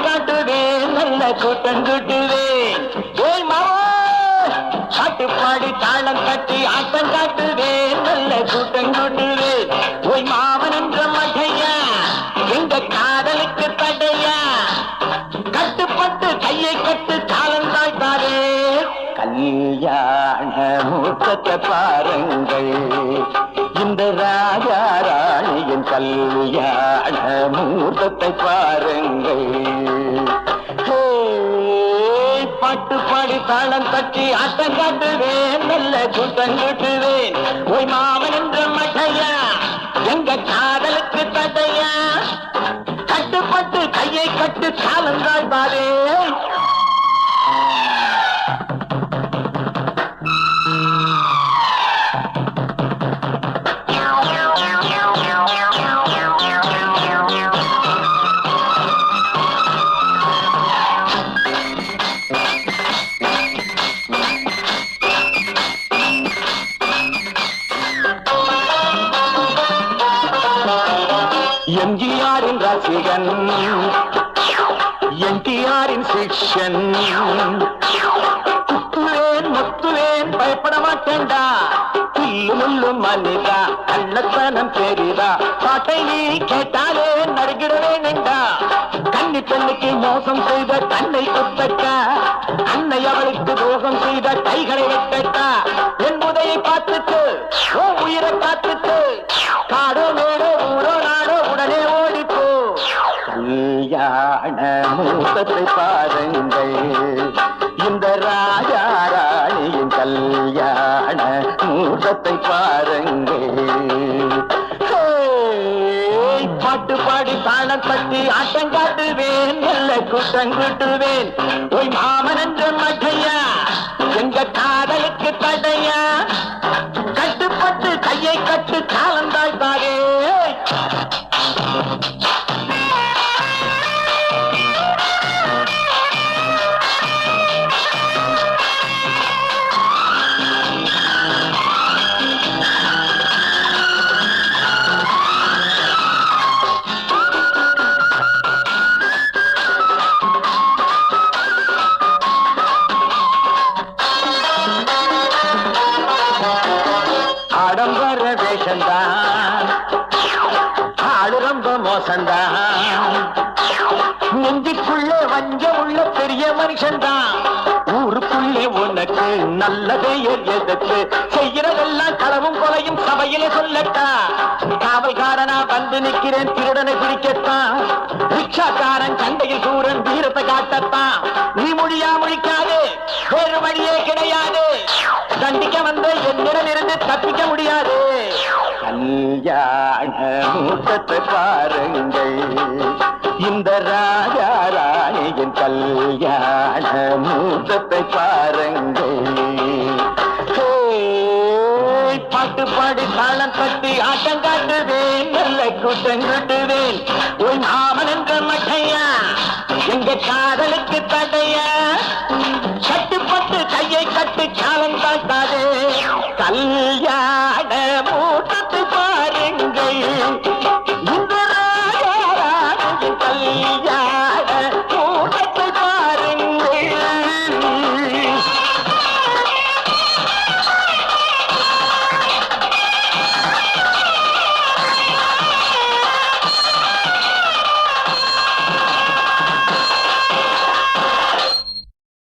காட்டுவேன் நல்ல கூட்டம் கூட்டுவேன் ஏய் மாவா பாட்டுப்பாடி தாளம் கட்டி ஆட்டம் காட்டுவேன் நல்ல கூட்டம் கூட்டுவேன் ஓய் மாமன் என்ற மகையா எங்க காதலுக்கு தடையா கட்டுப்பட்டு கையை கட்டு காலம் தாழ்த்தாரே கல்யாண மூத்தத்தை பாருங்கள் இந்த ராஜா ராணியின் கல்யாண மூத்தத்தை பாருங்கள் பாட்டு பாடி தாளம் தட்டி ஆட்டம் காட்டுவேன் நல்ல கூட்டம் கூட்டுவேன் ஓய் மாமன் என்ற மகையா எங்க காதலுக்கு தடையா கட்டுப்பட்டு கையை கட்டு காலம் தாழ்த்தாரே எம்ஜிஆரின் ரசிகன் என்டிஆரின் சிக்ஷன் குத்துவேன் முத்துவேன் பயப்பட மாட்டேன்டா புல்லு முள்ளு மனிதா கள்ளத்தனம் பெரிதா பாட்டை நீ கேட்டாலே நறுகிடவேண்டா கண்ணி பெண்ணுக்கு மோசம் செய்த கண்ணை குத்தட்டா அன்னை அவளுக்கு தோஷம் செய்த கைகளை வெட்டட்டா என் உதையை பார்த்துட்டு ஓ உயிரை காத்துட்டு காடோ மேடோ ஊரோ நாடோ உடனே ஓடிப்போ கல்யாண மூத்தத்தை பாருங்கள் இந்த ராஜா ராணியின் கல்யாண மூத்தத்தை பாருங்கள் பாட்டு பாடி தாளம் தட்டி ஆட்டம் காட்டுவேன் நல்ல கூட்டம் கூட்டுவேன் ஓய் மாமன் என்ற மகையா எங்க காதலுக்கு தடையா கட்டுப்பட்டு கையை கட்டு காலம் தாழ்த்தாரே ஆடம்பர வேஷந்தான் ஆடு ரொம்ப மோசந்தான் நெஞ்சுக்குள்ளே வஞ்சம் உள்ள பெரிய மனுஷன்தான் ஊருக்குள்ளே உனக்கு நல்ல பெயர் எதுக்கு செய்யறதெல்லாம் களவும் கொலையும் சபையிலே சொல்லட்டா காவல்காரனா வந்து நிக்கிறேன் திருடனை பிடிக்கத்தான் ரிக்ஷாக்காரன் சண்டையில் சூரன் வீரத்தை காட்டத்தான் நீ மொழியா முழிக்காது வேறு வழியே கிடையாது தண்டிக்க வந்த என்னிடம் இருந்து தப்பிக்க முடியாது கல்யாண மூத்தத்தை பாருங்கள் இந்த ராஜா ராணியின் கல்யாண மூத்தத்தை பாருங்கள் பாட்டு பாடி தாளம் தட்டி ஆட்டம் காட்டுவேன் நல்ல கூட்டம் கூட்டுவேன் உன் மாமன் என்ற மகையா எங்க காதலுக்கு